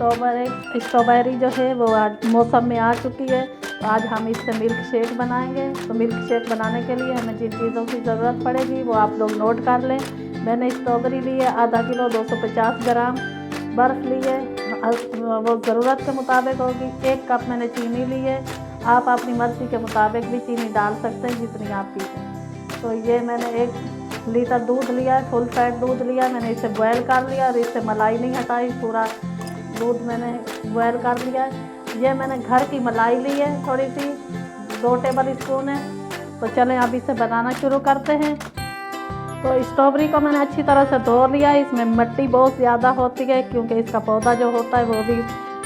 Strawberry जो है वो आज मौसम में आ चुकी है। तो आज हम इससे मिल्क शेक बनाएंगे। तो मिल्क शेक बनाने के लिए हमें जिन चीज़ों की ज़रूरत पड़ेगी वो आप लोग नोट कर लें। मैंने स्ट्रॉबेरी ली है आधा किलो, 250 ग्राम बर्फ़ ली है, वो ज़रूरत के मुताबिक होगी। 1 कप मैंने चीनी ली है। आप अपनी मर्ज़ी के मुताबिक भी चीनी डाल सकते हैं जितनी आप पीते हैं। तो ये मैंने 1 लीटर दूध लिया है, फुल फैट दूध लिया। मैंने इसे बॉयल कर लिया और इससे मलाई नहीं हटाई, पूरा दूध मैंने बॉयल कर लिया है। ये मैंने घर की मलाई ली है, थोड़ी सी 2 टेबल स्पून है। तो चलें अब इसे बनाना शुरू करते हैं। तो स्ट्रॉबेरी को मैंने अच्छी तरह से धो लिया है। इसमें मिट्टी बहुत ज़्यादा होती है क्योंकि इसका पौधा जो होता है वो भी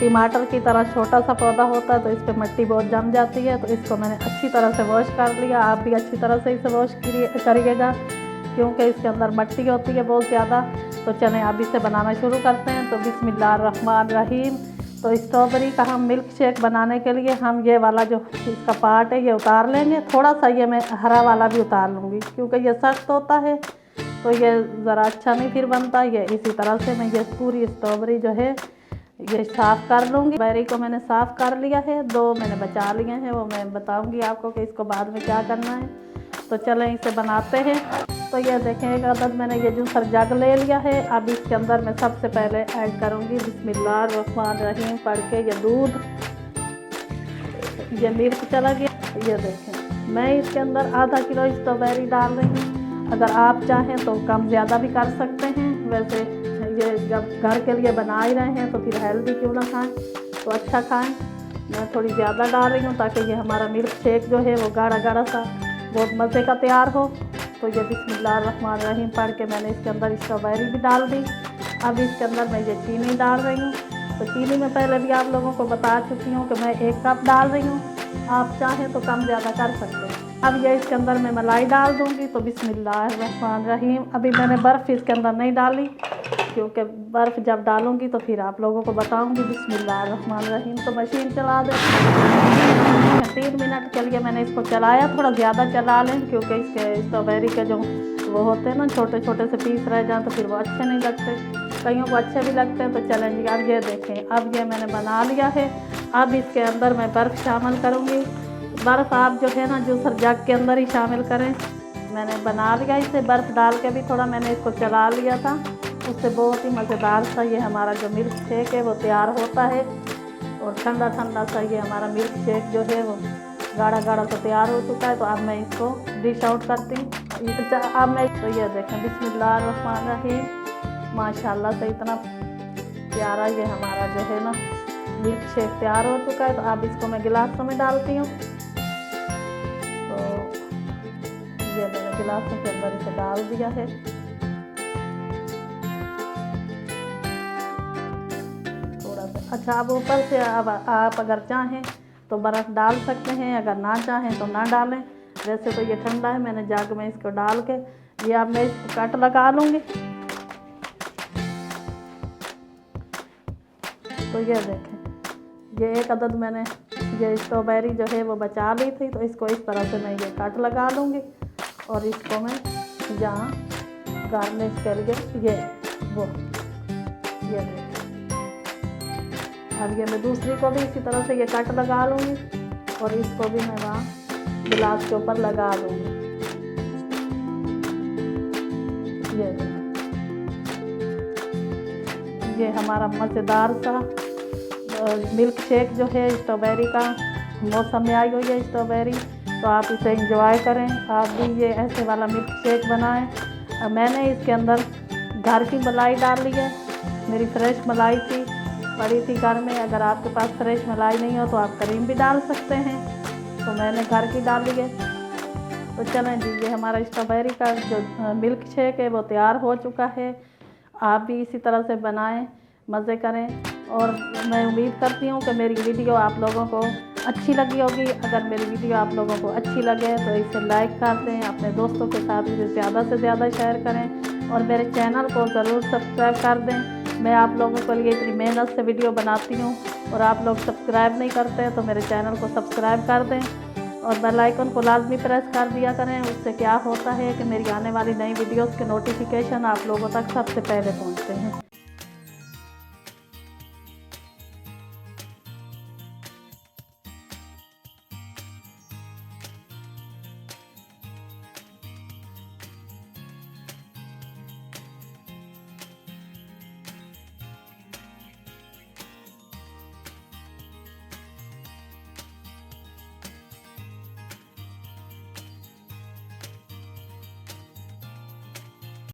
टमाटर की तरह छोटा सा पौधा होता है, तो इस पर मिट्टी बहुत जम जाती है। तो इसको मैंने अच्छी तरह से वॉश कर लिया। आप भी अच्छी तरह से इसे वॉश करिएगा क्योंकि इसके अंदर मिट्टी होती है बहुत ज़्यादा। तो चलें अब इसे बनाना शुरू करते हैं। तो बिस्मिल्लाहिर्रहमानिर्रहीम। तो स्ट्रॉबेरी का हम मिल्क शेक बनाने के लिए हम ये वाला जो इसका पार्ट है ये उतार लेंगे। थोड़ा सा ये मैं हरा वाला भी उतार लूँगी क्योंकि ये सख्त होता है, तो ये ज़रा अच्छा नहीं फिर बनता। ये इसी तरह से मैं ये पूरी स्ट्रॉबेरी जो है ये साफ़ कर लूँगी। बेरी को मैंने साफ़ कर लिया है, 2 मैंने बचा लिए हैं, वो मैं बताऊँगी आपको कि इसको बाद में क्या करना है। तो चलें इसे बनाते हैं। तो ये देखें, एक अदद मैंने ये जूसर जग ले लिया है। अब इसके अंदर मैं सबसे पहले ऐड करूँगी बिस्मिल्लाहिर्रहमानिर्रहीम पढ़ के ये दूध। ये मिल्क चला गया। ये देखें, मैं इसके अंदर आधा किलो स्ट्रॉबेरी डाल रही हूँ। अगर आप चाहें तो कम ज़्यादा भी कर सकते हैं। वैसे ये जब घर के लिए बना ही रहे हैं तो फिर हेल्दी क्यों ना खाएँ, तो अच्छा खाएँ। मैं थोड़ी ज़्यादा डाल रही हूँ ताकि ये हमारा मिल्क शेक जो है वो गाढ़ा गाढ़ा सा बहुत मज़े का तैयार हो। तो ये बिस्मिल्लाहिर्रहमानिर्रहीम पढ़ के मैंने इसके अंदर स्ट्रॉबेरी भी डाल दी। अब इसके अंदर मैं ये चीनी डाल रही हूँ। तो चीनी में पहले भी आप लोगों को बता चुकी हूँ कि मैं 1 कप डाल रही हूँ। आप चाहें तो कम ज़्यादा कर सकते हैं। अब ये इसके अंदर मैं मलाई डाल दूँगी। तो बिस्मिल्लाहिर्रहमानिर्रहीम। अभी मैंने बर्फ़ इसके अंदर नहीं डाली क्योंकि बर्फ़ जब डालूँगी तो फिर आप लोगों को बताऊँगी। बिस्मिल्लाहिर्रहमानिर्रहीम। तो मशीन चला दें। 3 मिनट के लिए मैंने इसको चलाया, थोड़ा ज़्यादा चला लें क्योंकि इसके स्ट्रॉबेरी के जो वो होते हैं ना छोटे छोटे से पीस रह जाएँ तो फिर वो अच्छे नहीं लगते, कईयों को अच्छे भी लगते हैं। तो चलें जी, अब ये देखें, अब ये मैंने बना लिया है। अब इसके अंदर मैं बर्फ़ शामिल करूँगी। बर्फ़ आप जो है ना जूसर जग के अंदर ही शामिल करें। मैंने बना लिया इसे, बर्फ़ डाल के भी थोड़ा मैंने इसको चला लिया था, उससे बहुत ही मज़ेदार सा ये हमारा जो मिल्क शेक है वो तैयार होता है। और ठंडा ठंडा सा ये हमारा मिल्क शेक जो है वो गाढ़ा गाढ़ा सा तैयार हो चुका है। तो अब मैं इसको डिश आउट करती हूँ। अब मैं तो ये देखें, बिस्मिल्लाहिर्रहमानिर्रहीम, माशाल्लाह से इतना प्यारा ये हमारा जो है ना मिल्क शेक तैयार हो चुका है। तो अब इसको मैं गिलासों में डालती हूँ। तो ये मैंने गिलासों के अंदर इसे डाल दिया है। अच्छा, अब ऊपर से अब आप अगर चाहें तो बर्फ़ डाल सकते हैं, अगर ना चाहें तो ना डालें। वैसे तो ये ठंडा है, मैंने जग में इसको डाल के ये अब मैं इसको कट लगा लूँगी। तो ये देखें, ये 1 अदद मैंने ये स्ट्रॉबेरी जो है वो बचा ली थी। तो इसको इस तरह से मैं ये कट लगा लूँगी और इसको मैं जहाँ गार्निश कर लिए ये देखें। अब ये मैं दूसरी को भी इसी तरह से ये कट लगा लूँगी और इसको भी मैं वहाँ गिलास के ऊपर लगा लूँगी। ये हमारा मज़ेदार सा मिल्क शेक जो है स्ट्रॉबेरी का, मौसम में आई हुई है स्ट्रॉबेरी, तो आप इसे एंजॉय करें। आप भी ये ऐसे वाला मिल्क शेक बनाएं। मैंने इसके अंदर घर की मलाई डाल ली है, मेरी फ्रेश मलाई थी, पड़ी थी घर में। अगर आपके पास फ्रेश मलाई नहीं हो तो आप क्रीम भी डाल सकते हैं। तो मैंने घर की डाली है। तो चलें जी, ये हमारा स्ट्रॉबेरी का जो मिल्क शेक है वो तैयार हो चुका है। आप भी इसी तरह से बनाएं, मज़े करें। और मैं उम्मीद करती हूँ कि मेरी वीडियो आप लोगों को अच्छी लगी होगी। अगर मेरी वीडियो आप लोगों को अच्छी लगे तो इसे लाइक कर दें, अपने दोस्तों के साथ इसे ज़्यादा से ज़्यादा शेयर करें और मेरे चैनल को ज़रूर सब्सक्राइब कर दें। मैं आप लोगों के लिए इतनी मेहनत से वीडियो बनाती हूँ और आप लोग सब्सक्राइब नहीं करते तो मेरे चैनल को सब्सक्राइब कर दें और बेल आइकन को लाजमी प्रेस कर दिया करें। उससे क्या होता है कि मेरी आने वाली नई वीडियोस के नोटिफिकेशन आप लोगों तक सबसे पहले पहुँचते हैं।